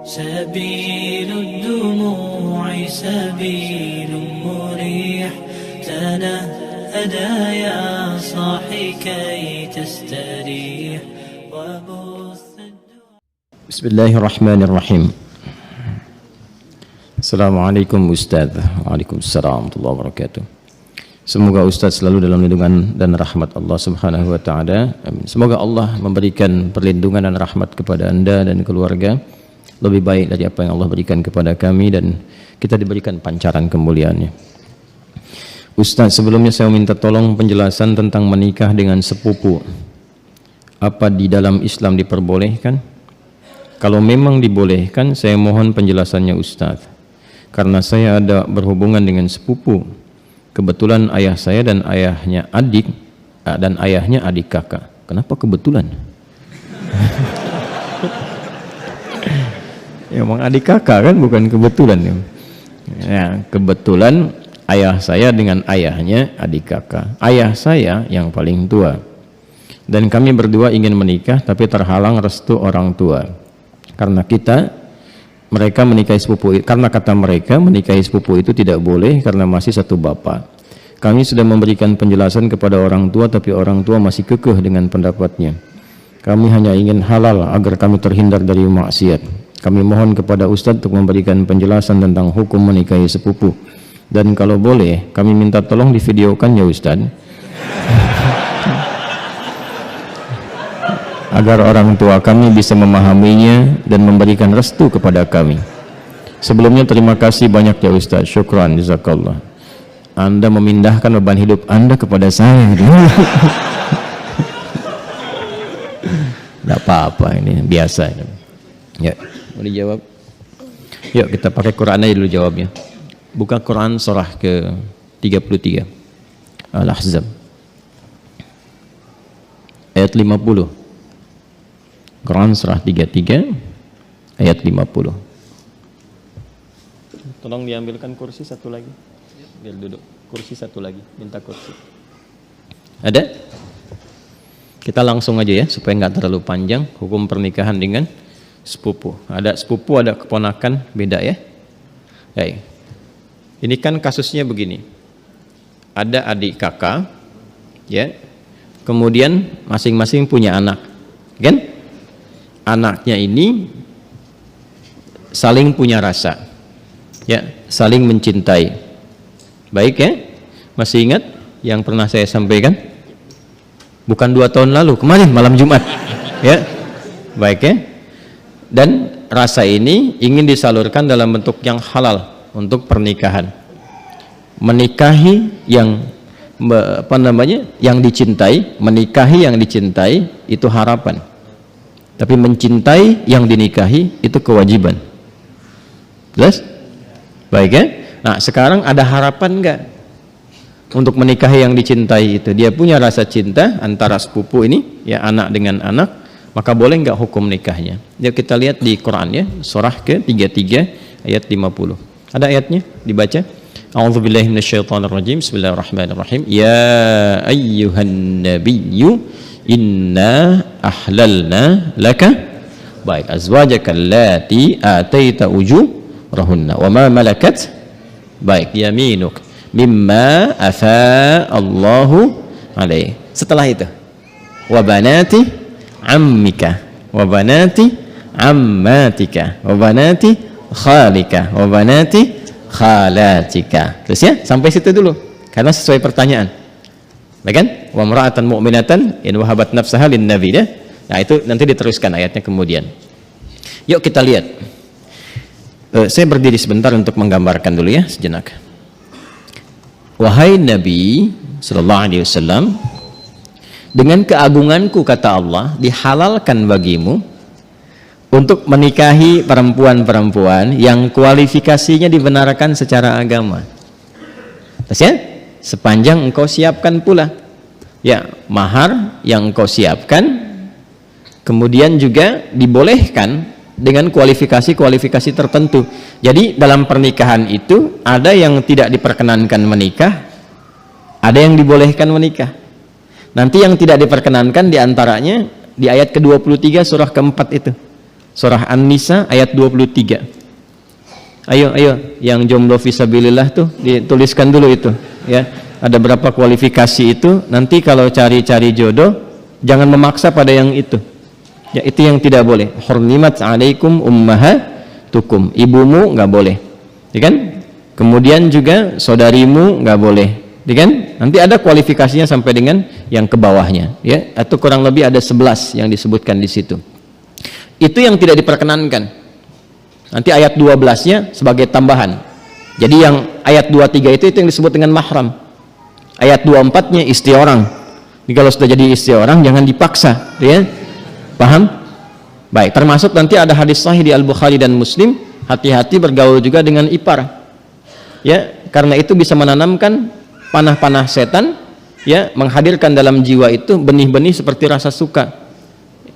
سبيل الدموع سبيل مريح تنهدى يا صاحي كي تستريح وبث. بسم الله الرحمن الرحيم. Assalamualaikum Ustaz. Waalaikumsalam warahmatullahi wabarakatuh. Semoga Ustaz selalu dalam lindungan dan rahmat Allah Subhanahu wa taala. Amin. Semoga Allah memberikan perlindungan dan rahmat kepada Anda dan keluarga lebih baik dari apa yang Allah berikan kepada kami, dan kita diberikan pancaran kemuliaannya. Ustaz, sebelumnya saya minta tolong penjelasan tentang menikah dengan sepupu. Apa di dalam Islam diperbolehkan? Kalau memang dibolehkan, saya mohon penjelasannya Ustaz. Karena saya ada berhubungan dengan sepupu. Kebetulan ayah saya dan ayahnya adik, dan ayahnya adik kakak. Kenapa kebetulan? Ya, emang adik kakak kan, bukan kebetulan. Ya, kebetulan ayah saya dengan ayahnya adik kakak. Ayah saya yang paling tua. Dan kami berdua ingin menikah, tapi terhalang restu orang tua. Karena mereka menikahi sepupu, karena kata mereka menikahi sepupu itu tidak boleh karena masih satu bapak. Kami sudah memberikan penjelasan kepada orang tua, tapi orang tua masih kekeh dengan pendapatnya. Kami hanya ingin halal agar kami terhindar dari maksiat. Kami mohon kepada Ustadz untuk memberikan penjelasan tentang hukum menikahi sepupu. Dan kalau boleh, kami minta tolong divideokan ya Ustadz, agar orang tua kami bisa memahaminya dan memberikan restu kepada kami. Sebelumnya terima kasih banyak ya Ustaz. Syukran, jazakallah. Anda memindahkan beban hidup Anda kepada saya. Tidak apa-apa, ini biasa. Ya, mau dijawab? Yuk kita pakai Quran aja dulu jawabnya. Buka Quran surah ke 33 Al-Ahzab ayat 50. Quran surah 33 ayat 50. Tolong diambilkan kursi satu lagi. Biar duduk. Kursi satu lagi. Minta kursi. Ada? Kita langsung aja ya supaya nggak terlalu panjang. Hukum pernikahan dengan sepupu. Ada sepupu, ada keponakan, beda ya. Baik. Ini kan kasusnya begini. Ada adik kakak, ya. Kemudian masing-masing punya anak, kan? Anaknya ini saling punya rasa, ya, saling mencintai. Baik ya, masih ingat yang pernah saya sampaikan? Bukan 2 tahun lalu, kemarin malam Jumat, ya, baik ya. Dan rasa ini ingin disalurkan dalam bentuk yang halal untuk pernikahan. Menikahi yang yang dicintai, menikahi yang dicintai itu harapan. Tapi mencintai yang dinikahi itu kewajiban. Jelas? Baik ya? Nah sekarang ada harapan enggak untuk menikahi yang dicintai itu? Dia punya rasa cinta antara sepupu ini, ya, anak dengan anak, maka boleh enggak hukum nikahnya? Yuk kita lihat di Quran ya, surah ke-33 ayat 50. Ada ayatnya? Dibaca. A'udzubillahi minasyaitonirrajim. Bismillahirrahmanirrahim. Ya ayyuhan nabiyyu inna ahlalna laka baik azwajaka allati ataita ujurahunna wa ma malakat baik yaminuk mimma afa Allahu alaih. Setelah itu wa banati ammika wa banati ammatika wa banati khalika wa banati khalatika. Terus ya, sampai situ dulu karena sesuai pertanyaan. Baik kan? Wa mar'atan mu'minatan in wahabat nafsaha lin nabi ya. Nah, itu nanti diteruskan ayatnya kemudian. Yuk kita lihat. Saya berdiri sebentar untuk menggambarkan dulu ya sejenak. Wahai Nabi sallallahu alaihi wasallam, dengan keagunganku kata Allah, dihalalkan bagimu untuk menikahi perempuan-perempuan yang kualifikasinya dibenarkan secara agama. Terus ya? Sepanjang engkau siapkan pula, ya, mahar yang engkau siapkan, kemudian juga dibolehkan dengan kualifikasi-kualifikasi tertentu. Jadi dalam pernikahan itu ada yang tidak diperkenankan menikah, ada yang dibolehkan menikah. Nanti yang tidak diperkenankan diantaranya di ayat ke-23 surah keempat itu. Surah An-Nisa ayat 23. Ayo, yang jomblo fisabilillah tuh dituliskan dulu itu, ya. Ada berapa kualifikasi itu? Nanti kalau cari-cari jodoh, jangan memaksa pada yang itu. Ya, itu yang tidak boleh. Hurrimat 'alaikum ummahatukum. Ibumu nggak boleh, ya kan? Kemudian juga saudarimu nggak boleh, ya kan? Nanti ada kualifikasinya sampai dengan yang ke bawahnya, ya. Atau kurang lebih ada 11 yang disebutkan di situ. Itu yang tidak diperkenankan. Nanti ayat 12-nya sebagai tambahan. Jadi yang ayat 23 itu yang disebut dengan mahram. Ayat 24-nya istri orang. Jadi kalau sudah jadi istri orang jangan dipaksa, ya. Paham? Baik, termasuk nanti ada hadis sahih di Al-Bukhari dan Muslim, hati-hati bergaul juga dengan ipar. Ya, karena itu bisa menanamkan panah-panah setan, ya, menghadirkan dalam jiwa itu benih-benih seperti rasa suka.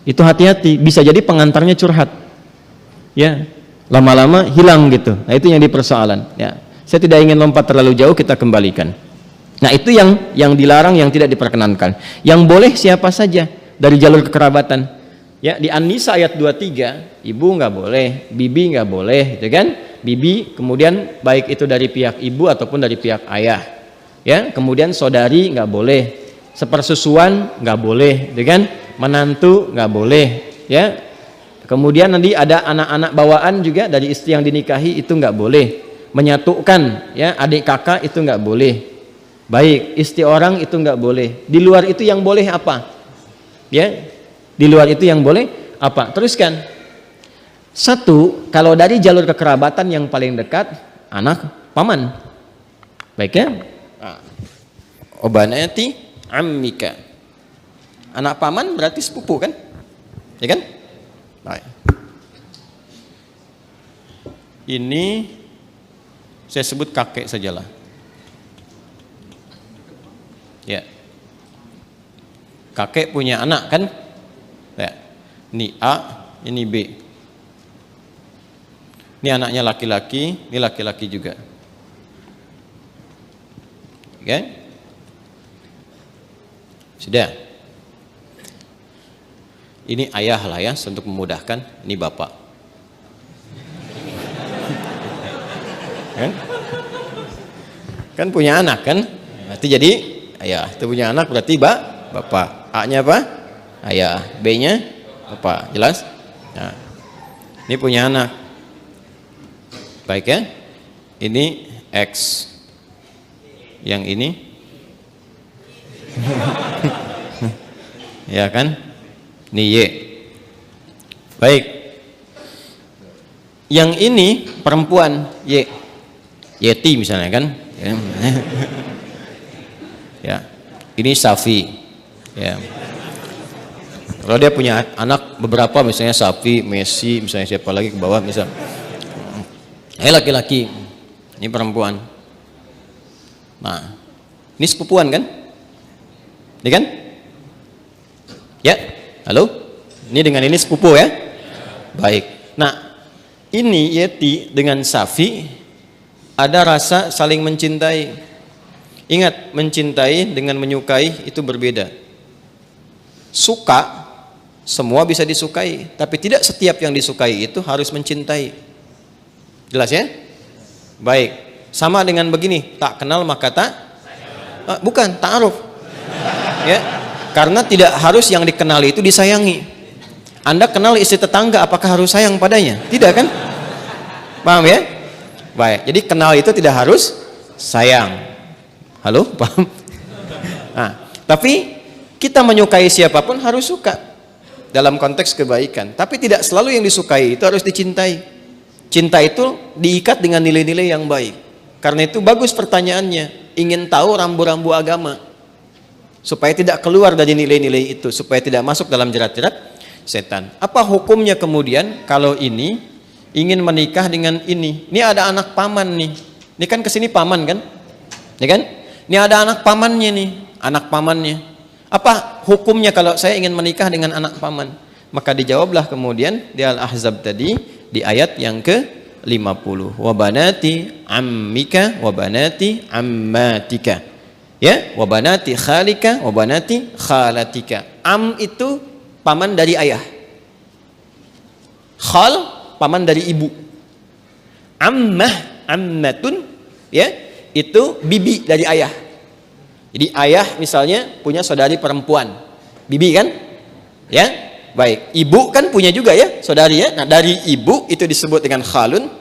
Itu hati-hati, bisa jadi pengantarnya curhat. Ya, lama-lama hilang gitu. Nah, itu yang dipersoalan, ya. Saya tidak ingin lompat terlalu jauh, kita kembalikan. Nah, itu yang dilarang, yang tidak diperkenankan. Yang boleh siapa saja dari jalur kekerabatan. Ya, di An-Nisa ayat 23, ibu nggak boleh, bibi nggak boleh, gitu kan? Bibi, kemudian baik itu dari pihak ibu ataupun dari pihak ayah. Ya, kemudian saudari nggak boleh, sepersusuan nggak boleh, gitu kan? Menantu nggak boleh, ya. Kemudian nanti ada anak-anak bawaan juga dari istri yang dinikahi, itu nggak boleh. Menyatukan, ya, adik kakak itu nggak boleh. Baik, istri orang itu nggak boleh. Di luar itu yang boleh apa? Ya, di luar itu yang boleh apa? Teruskan. Satu, kalau dari jalur kekerabatan yang paling dekat, anak paman. Baik, ya. Obanati ammika. Anak paman berarti sepupu kan? Ya kan? Baik. Ini saya sebut kakek sajalah. Ya. Kakek punya anak kan? Ya. Ini A, ini B. Ini anaknya laki-laki, ini laki-laki juga. Oke? Sudah. Ini ayah lah ya, untuk memudahkan. Ini bapak. Kan punya anak kan? Berarti jadi ayah. Itu punya anak berarti bapak. A-nya apa? Ayah. B-nya bapak. Jelas? Nah, ini punya anak. Baik ya? Ini X. Yang ini ya kan? Ini Y. Baik. Yang ini perempuan Y. Yeti misalnya kan? Ya. Ini Safi. Ya. Kalau dia punya anak beberapa, misalnya Safi, Messi, misalnya siapa lagi ke bawah, misal. Ini laki-laki. Ini perempuan. Nah, ini sepupuan kan? Ini kan? Ya. Halo? Ini dengan ini sepupu ya? Baik. Nah, ini Yeti dengan Safi ada rasa saling mencintai. Ingat, mencintai dengan menyukai itu berbeda. Suka, semua bisa disukai, tapi tidak setiap yang disukai itu harus mencintai. Jelas ya? Baik. Sama dengan begini, tak kenal maka tak bukan, ta'aruf. Ya. Karena tidak harus yang dikenali itu disayangi. Anda kenal istri tetangga, apakah harus sayang padanya? Tidak kan? Paham ya? Baik, jadi kenal itu tidak harus sayang. Halo? Paham? Nah, tapi kita menyukai siapapun harus suka dalam konteks kebaikan. Tapi tidak selalu yang disukai itu harus dicintai. Cinta itu diikat dengan nilai-nilai yang baik. Karena itu bagus pertanyaannya. Ingin tahu rambu-rambu agama. Supaya tidak keluar dari nilai-nilai itu, supaya tidak masuk dalam jerat-jerat setan. Apa hukumnya kemudian kalau ini ingin menikah dengan ini? Ini ada anak paman nih. Ini kan kesini paman kan? Ya kan? Ini ada anak pamannya nih, anak pamannya. Apa hukumnya kalau saya ingin menikah dengan anak paman? Maka dijawablah kemudian di Al-Ahzab tadi di ayat yang ke-50. Wa banati ammika wa banati ammatika. Ya, wa banati khalika wa banati khalatika. Am itu paman dari ayah. Khal paman dari ibu. Ammah, ammatun ya, itu bibi dari ayah. Jadi ayah misalnya punya saudari perempuan, bibi kan? Ya, baik. Ibu kan punya juga ya, saudari ya. Nah, dari ibu itu disebut dengan khalun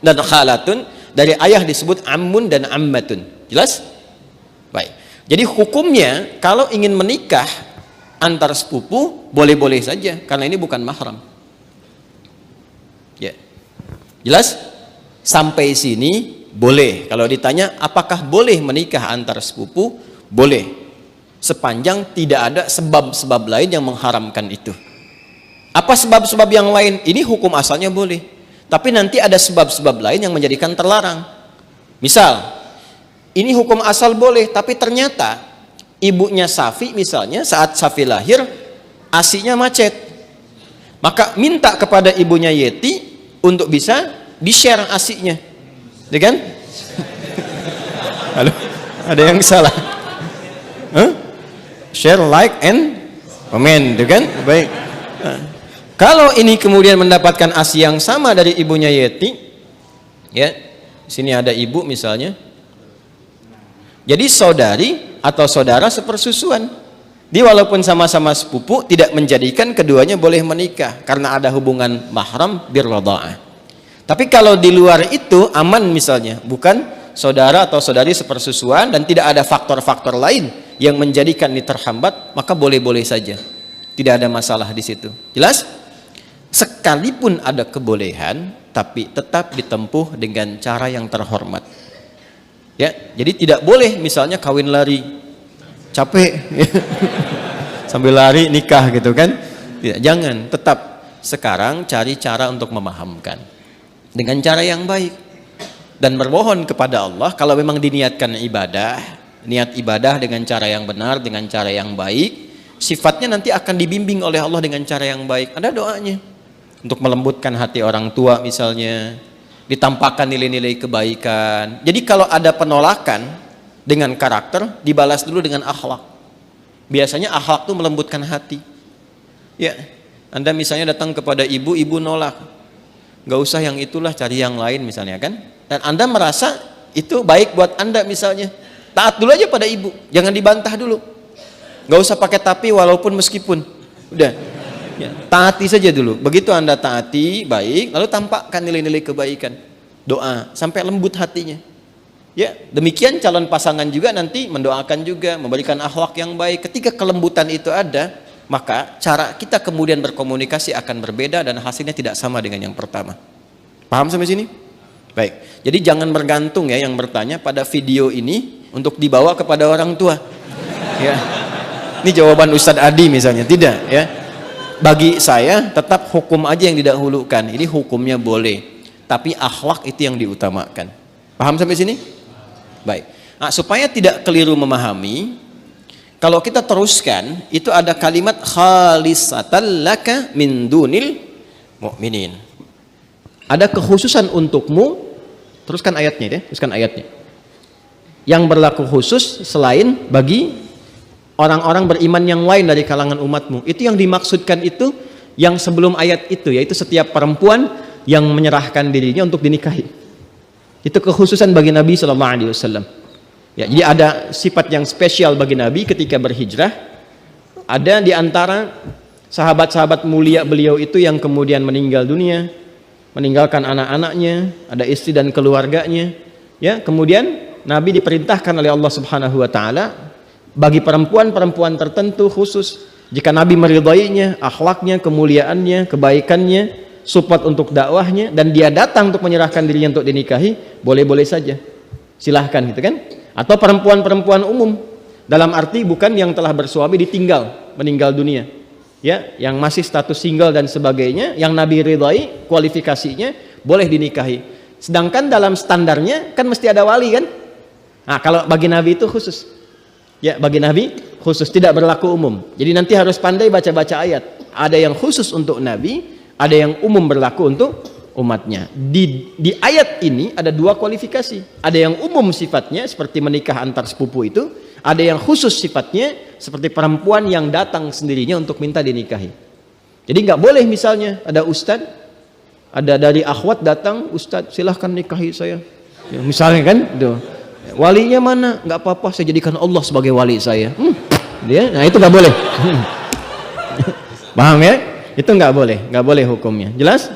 dan khalatun, dari ayah disebut ammun dan ammatun. Jelas? Baik. Jadi hukumnya kalau ingin menikah antar sepupu boleh-boleh saja karena ini bukan mahram. Ya. Jelas? Sampai sini boleh. Kalau ditanya apakah boleh menikah antar sepupu? Boleh. Sepanjang tidak ada sebab-sebab lain yang mengharamkan itu. Apa sebab-sebab yang lain? Ini hukum asalnya boleh. Tapi nanti ada sebab-sebab lain yang menjadikan terlarang. Misal, ini hukum asal boleh, tapi ternyata ibunya Safi misalnya saat Safi lahir, ASI-nya macet. Maka minta kepada ibunya Yeti untuk bisa di-share ASI-nya. Ya kan? Halo? Ada yang salah? Share, like, and comment, ya kan? Baik. Kalau ini kemudian mendapatkan ASI yang sama dari ibunya Yeti, ya, sini ada ibu misalnya. Jadi saudari atau saudara sepersusuan. Dia walaupun sama-sama sepupu tidak menjadikan keduanya boleh menikah karena ada hubungan mahram birradha'ah. Tapi kalau di luar itu aman misalnya, bukan saudara atau saudari sepersusuan dan tidak ada faktor-faktor lain yang menjadikan ini terhambat, maka boleh-boleh saja. Tidak ada masalah di situ. Jelas? Sekalipun ada kebolehan, tapi tetap ditempuh dengan cara yang terhormat. Ya, jadi tidak boleh misalnya kawin lari, capek, sambil lari nikah gitu kan? Tidak, jangan. Tetap sekarang cari cara untuk memahamkan dengan cara yang baik dan bermohon kepada Allah kalau memang diniatkan ibadah, niat ibadah dengan cara yang benar, dengan cara yang baik, sifatnya nanti akan dibimbing oleh Allah dengan cara yang baik. Ada doanya untuk melembutkan hati orang tua misalnya, ditampakkan nilai-nilai kebaikan. Jadi kalau ada penolakan dengan karakter, dibalas dulu dengan akhlak. Biasanya akhlak itu melembutkan hati. Ya, Anda misalnya datang kepada ibu, ibu nolak, nggak usah yang itulah, cari yang lain misalnya kan. Dan Anda merasa itu baik buat Anda misalnya, taat dulu aja pada ibu, jangan dibantah dulu. Nggak usah pakai tapi walaupun meskipun, udah. Ya, taati saja dulu. Begitu Anda taati baik, lalu tampakkan nilai-nilai kebaikan, doa sampai lembut hatinya. Ya, demikian calon pasangan juga nanti mendoakan juga, memberikan akhlak yang baik. Ketika kelembutan itu ada, maka cara kita kemudian berkomunikasi akan berbeda dan hasilnya tidak sama dengan yang pertama. Paham sampai sini? Baik. Jadi jangan bergantung ya yang bertanya pada video ini untuk dibawa kepada orang tua. Ya. Ini jawaban Ustadz Adi misalnya, tidak ya. Bagi saya tetap hukum aja yang didahulukan. Ini hukumnya boleh, tapi akhlak itu yang diutamakan. Paham sampai sini? Baik. Nah, supaya tidak keliru memahami, kalau kita teruskan itu ada kalimat khalisatan laka min dunil mu'minin. Ada kekhususan untukmu. Teruskan ayatnya ya, teruskan ayatnya. Yang berlaku khusus selain bagi orang-orang beriman yang lain dari kalangan umatmu. Itu yang dimaksudkan itu yang sebelum ayat itu, yaitu setiap perempuan yang menyerahkan dirinya untuk dinikahi. Itu kekhususan bagi Nabi SAW. Ya, jadi ada sifat yang spesial bagi Nabi ketika berhijrah. Ada di antara sahabat-sahabat mulia beliau itu yang kemudian meninggal dunia, meninggalkan anak-anaknya, ada istri dan keluarganya. Ya, kemudian Nabi diperintahkan oleh Allah Subhanahu wa taala bagi perempuan-perempuan tertentu khusus, jika Nabi meridainya, akhlaknya, kemuliaannya, kebaikannya, support untuk dakwahnya, dan dia datang untuk menyerahkan dirinya untuk dinikahi, boleh-boleh saja, silahkan gitu kan. Atau perempuan-perempuan umum, dalam arti bukan yang telah bersuami ditinggal, meninggal dunia ya, yang masih status single dan sebagainya, yang Nabi ridai kualifikasinya, boleh dinikahi. Sedangkan dalam standarnya kan mesti ada wali kan. Nah, kalau bagi Nabi itu khusus. Ya, bagi Nabi khusus, tidak berlaku umum. Jadi nanti harus pandai baca-baca ayat. Ada yang khusus untuk Nabi, ada yang umum berlaku untuk umatnya. Di ayat ini ada dua kualifikasi. Ada yang umum sifatnya seperti menikah antar sepupu itu, ada yang khusus sifatnya seperti perempuan yang datang sendirinya untuk minta dinikahi. Jadi nggak boleh misalnya ada ustadz ada dari akhwat datang, Ustadz silahkan nikahi saya. Ya, misalnya kan, tuh. Walinya mana? Nggak apa-apa, saya jadikan Allah sebagai wali saya. Nah itu nggak boleh. Paham ya? Itu nggak boleh hukumnya. Jelas?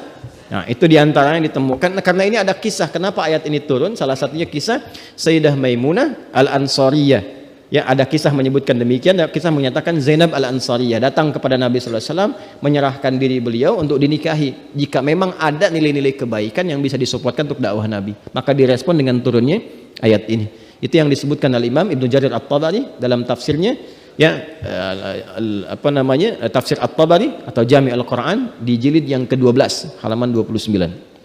Nah itu diantara yang ditemukan. Karena ini ada kisah. Kenapa ayat ini turun? Salah satunya kisah Sayyidah Maimunah Al-Ansariyah. Ya, ada kisah menyebutkan demikian. Ada kisah menyatakan Zainab Al-Ansariyah datang kepada Nabi SAW, menyerahkan diri beliau untuk dinikahi. Jika memang ada nilai-nilai kebaikan yang bisa disupportkan untuk dakwah Nabi, maka direspon dengan turunnya ayat ini. Itu yang disebutkan oleh Imam Ibnu Jarir At-Tabari dalam tafsirnya, ya, tafsir At-Tabari atau Jami' Al-Quran di jilid yang ke-12 halaman 29.